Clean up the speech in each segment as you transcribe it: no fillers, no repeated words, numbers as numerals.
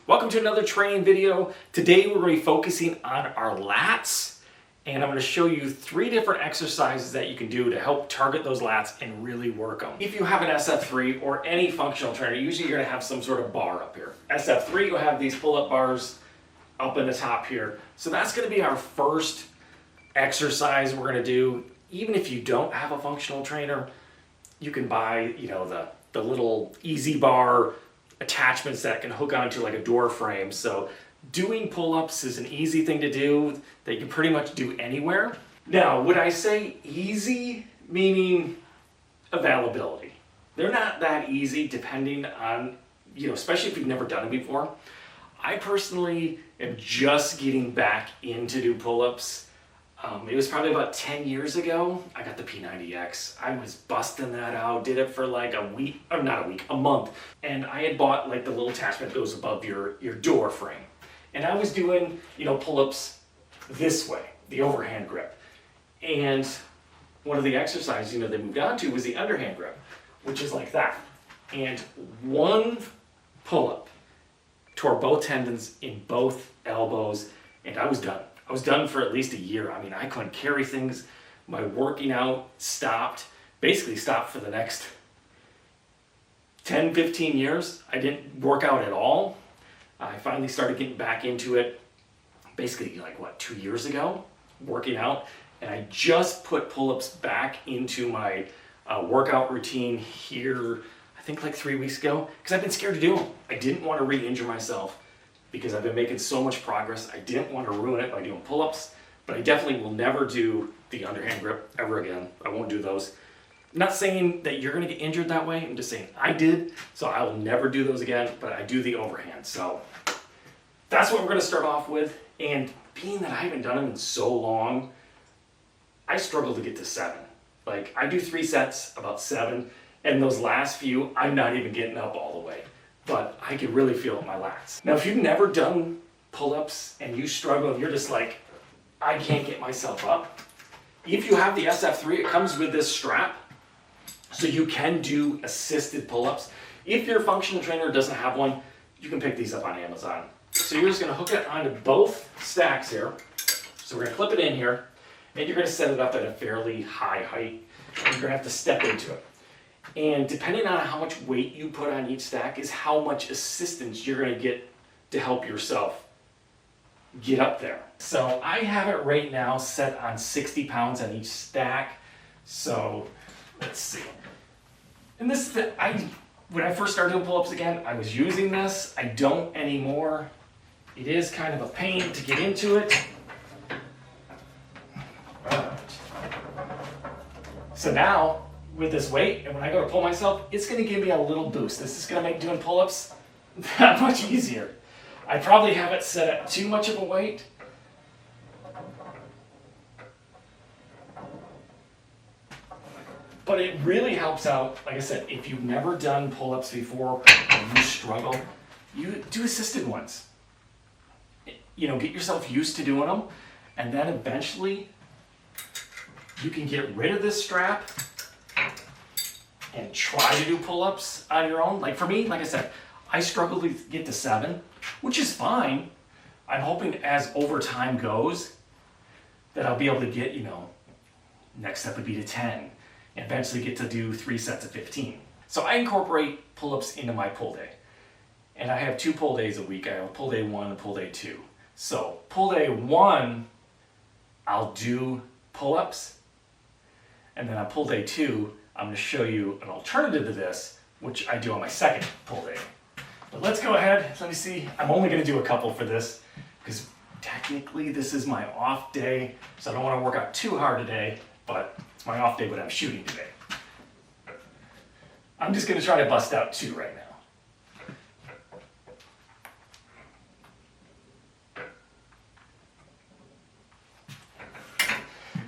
Welcome to another training video. Today we're going to be focusing on our lats, and I'm going to show you 3 different exercises that you can do to help target those lats and really work them. If you have an SF3 or any functional trainer, usually you're going to have some sort of bar up here. SF3 will have these pull-up bars up in the top here. So that's going to be our first exercise we're going to do. Even if you don't have a functional trainer, you can buy, the little easy bar attachments that can hook onto like a door frame. So doing pull-ups is an easy thing to do that you can pretty much do anywhere. Now, would I say easy, meaning availability? They're not that easy depending on, especially if you've never done it before. I personally am just getting back into do pull-ups. It was probably about 10 years ago. I got the P90X. I was busting that out, did it for like a month. And I had bought like the little attachment that goes above your door frame. And I was doing, pull-ups this way, the overhand grip. And one of the exercises, they moved on to was the underhand grip, which is like that. And one pull-up tore both tendons in both elbows, and I was done. I was done for at least a year. I mean, I couldn't carry things. My working out basically stopped for the next 10, 15 years. I didn't work out at all. I finally started getting back into it basically 2 years ago, working out. And I just put pull-ups back into my workout routine here, I think 3 weeks ago, because I've been scared to do them. I didn't want to re-injure myself, because I've been making so much progress. I didn't want to ruin it by doing pull-ups, but I definitely will never do the underhand grip ever again. I won't do those. I'm not saying that you're going to get injured that way. I'm just saying I did, so I will never do those again, but I do the overhand. So that's what we're going to start off with. And being that I haven't done them in so long, I struggle to get to 7. I do 3 sets, about 7, and those last few, I'm not even getting up all the way. But I can really feel it in my lats. Now, if you've never done pull-ups and you struggle and you're just like, I can't get myself up, if you have the SF3, it comes with this strap, so you can do assisted pull-ups. If your functional trainer doesn't have one, you can pick these up on Amazon. So you're just gonna hook it onto both stacks here. So we're gonna clip it in here, and you're gonna set it up at a fairly high height, and you're gonna have to step into it. And depending on how much weight you put on each stack is how much assistance you're going to get to help yourself get up there. So I have it right now set on 60 pounds on each stack. So let's see. And this is when I first started doing pull-ups again, I was using this. I don't anymore. It is kind of a pain to get into it. So now, with this weight, and when I go to pull myself, it's going to give me a little boost. This is going to make doing pull-ups that much easier. I probably have it set at too much of a weight. But it really helps out, like I said, if you've never done pull-ups before and you struggle, you do assisted ones. Get yourself used to doing them, and then eventually you can get rid of this strap and try to do pull-ups on your own. For me, like I said, I struggle to get to 7, which is fine. I'm hoping as over time goes that I'll be able to get, next step would be to 10, and eventually get to do 3 sets of 15. So I incorporate pull-ups into my pull day. And I have 2 pull days a week. I have a pull day 1 and pull day 2. So pull day 1, I'll do pull-ups. And then on pull day 2, I'm going to show you an alternative to this, which I do on my second pull day. But let's go ahead. Let me see. I'm only going to do a couple for this because technically this is my off day, so I don't want to work out too hard today, but it's my off day, but I'm shooting today. I'm just going to try to bust out 2 right now.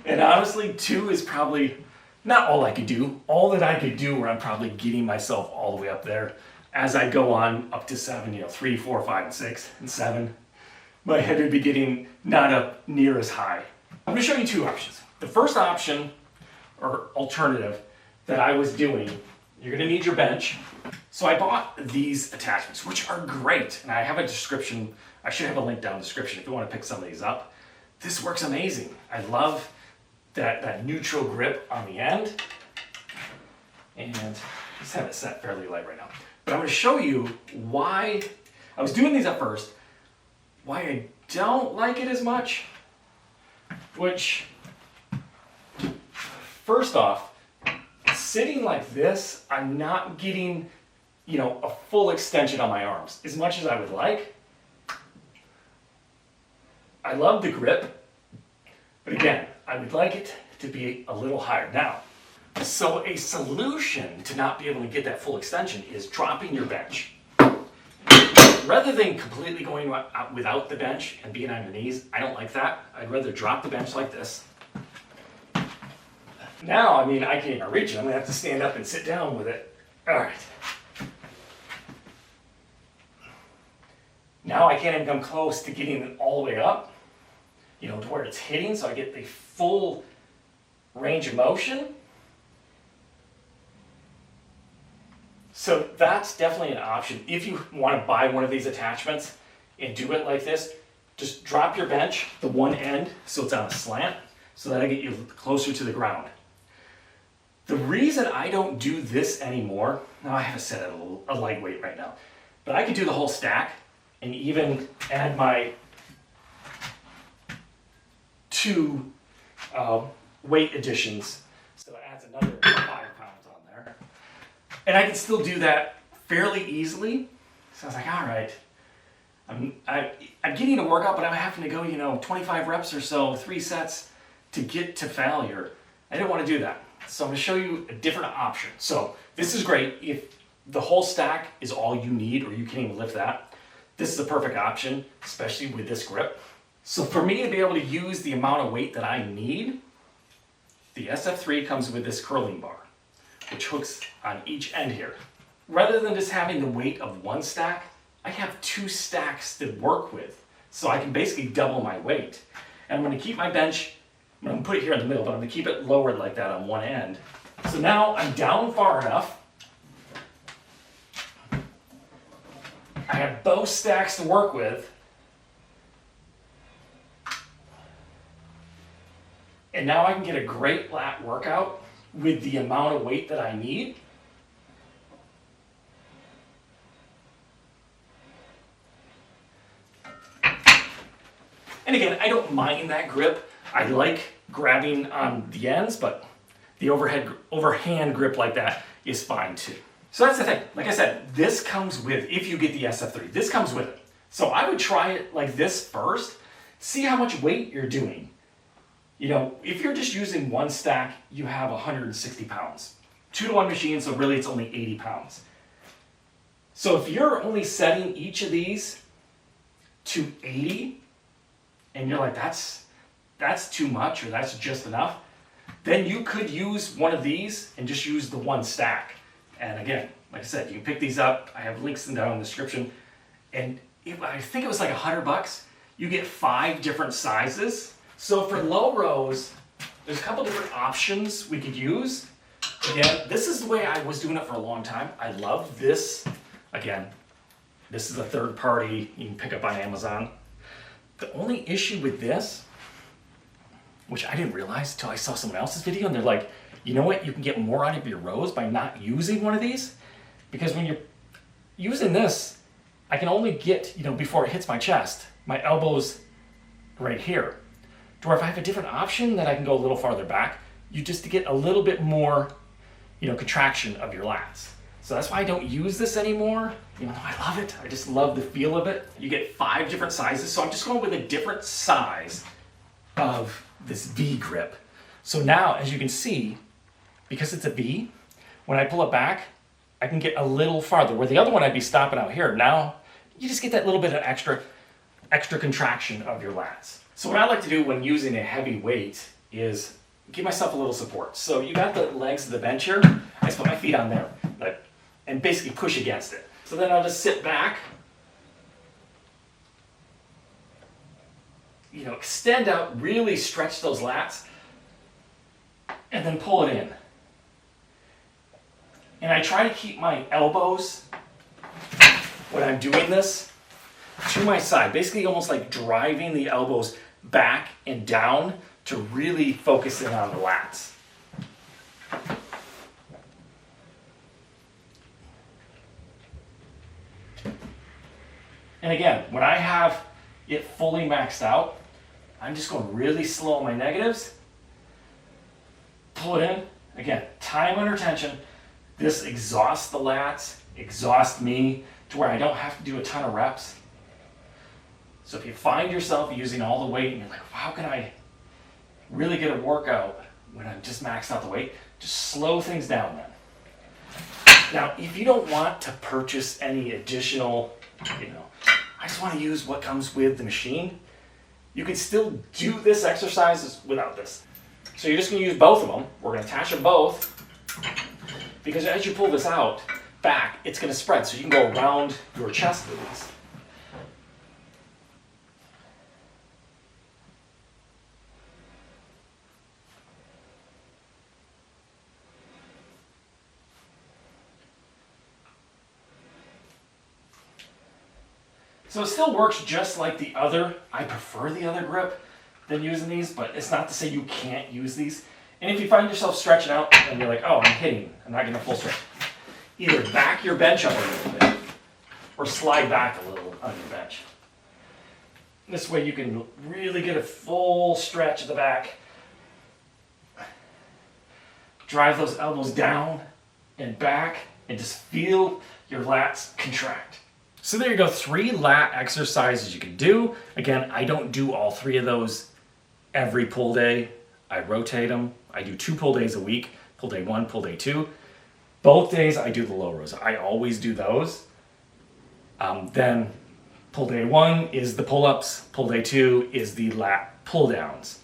And honestly, 2 is probably not all I could do. All that I could do where I'm probably getting myself all the way up there. As I go on up to 7, 3, 4, 5, and 6, and 7, my head would be getting not up near as high. I'm gonna show you 2 options. The first option, or alternative, that I was doing you're gonna need your bench. So I bought these attachments, which are great. And I have a description. I should have a link down in the description if you want to pick some of these up. This works amazing. I love that neutral grip on the end. And I just have it set fairly light right now. But I'm going to show you why, I was doing these at first, why I don't like it as much. Which, first off, sitting like this, I'm not getting, you know, a full extension on my arms as much as I would like. I love the grip, but again, I would like it to be a little higher. Now, so a solution to not be able to get that full extension is dropping your bench. Rather than completely going out without the bench and being on your knees, I don't like that. I'd rather drop the bench like this. Now, I mean, I can't even reach it. I'm gonna have to stand up and sit down with it. All right. Now I can't even come close to getting it all the way up, you know, to where it's hitting, so I get the full range of motion. So that's definitely an option. If you want to buy one of these attachments and do it like this, just drop your bench, the one end, so it's on a slant, so that'll get you closer to the ground. The reason I don't do this anymore, now I have it set at a lightweight right now, but I could do the whole stack and even add my 2 weight additions. So it adds another 5 pounds on there. And I can still do that fairly easily. So I was like, all right, I'm getting a workout, but I'm having to go, you know, 25 reps or so, 3 sets to get to failure. I didn't want to do that. So I'm going to show you a different option. So this is great if the whole stack is all you need, or you can't even lift that. This is the perfect option, especially with this grip. So for me to be able to use the amount of weight that I need, the SF3 comes with this curling bar, which hooks on each end here. Rather than just having the weight of 1 stack, I have 2 stacks to work with. So I can basically double my weight. And I'm going to keep my bench, I'm going to put it here in the middle, but I'm going to keep it lowered like that on one end. So now I'm down far enough. I have both stacks to work with. And now I can get a great lat workout with the amount of weight that I need. And again, I don't mind that grip. I like grabbing on the ends, but the overhand grip like that is fine too. So that's the thing. Like I said, this comes with, if you get the SF3, this comes with it. So I would try it like this first, see how much weight you're doing. You know, if you're just using 1 stack, you have 160 pounds. 2-to-1 machine, so really it's only 80 pounds. So if you're only setting each of these to 80, and you're like, that's too much, or that's just enough, then you could use one of these and just use the 1 stack. And again, like I said, you can pick these up. I have links down in the description. And I think it was like $100. You get 5 different sizes. So for low rows, there's a couple different options we could use. Again, this is the way I was doing it for a long time. I love this. Again, this is a third party you can pick up on Amazon. The only issue with this, which I didn't realize until I saw someone else's video, and they're like, you know what, you can get more out of your rows by not using one of these. Because when you're using this, I can only get, you know, before it hits my chest, my elbows right here. To where if I have a different option that I can go a little farther back, you just to get a little bit more, you know, contraction of your lats. So that's why I don't use this anymore, even though I love it. I just love the feel of it. You get 5 different sizes, so I'm just going with a different size of this V grip. So now, as you can see, because it's a V, when I pull it back, I can get a little farther. Where the other one I'd be stopping out here. Now, you just get that little bit of extra contraction of your lats. So what I like to do when using a heavy weight is give myself a little support. So you got the legs of the bench here. I just put my feet on there and basically push against it. So then I'll just sit back, you know, extend out, really stretch those lats, and then pull it in. And I try to keep my elbows, when I'm doing this, to my side. Basically almost like driving the elbows back and down to really focus in on the lats. And again, when I have it fully maxed out, I'm just going really slow on my negatives. Pull it in. Again, time under tension. This exhausts the lats, exhausts me to where I don't have to do a ton of reps. So if you find yourself using all the weight and you're like, how can I really get a workout when I'm just maxed out the weight? Just slow things down then. Now, if you don't want to purchase any additional, I just want to use what comes with the machine, you can still do this exercise without this. So you're just going to use both of them. We're going to attach them both because as you pull this out, back, it's going to spread. So you can go around your chest with these. So it still works just like the other. I prefer the other grip than using these, but it's not to say you can't use these. And if you find yourself stretching out and you're like, oh, I'm hitting, I'm not getting a full stretch, either back your bench up a little bit or slide back a little on your bench. This way you can really get a full stretch at the back. Drive those elbows down and back and just feel your lats contract. So there you go, 3 lat exercises you can do. Again, I don't do all 3 of those every pull day. I rotate them. I do 2 pull days a week, pull day 1, pull day 2. Both days I do the low rows. I always do those. Then pull day 1 is the pull-ups, pull day 2 is the lat pull-downs.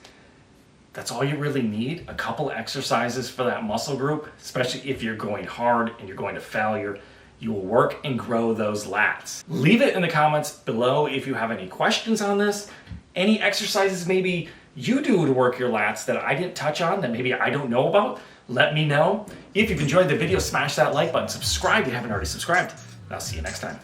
That's all you really need, a couple exercises for that muscle group, especially if you're going hard and you're going to failure. You will work and grow those lats. Leave it in the comments below if you have any questions on this, any exercises maybe you do to work your lats that I didn't touch on that maybe I don't know about. Let me know. If you've enjoyed the video, smash that like button, subscribe if you haven't already subscribed. I'll see you next time.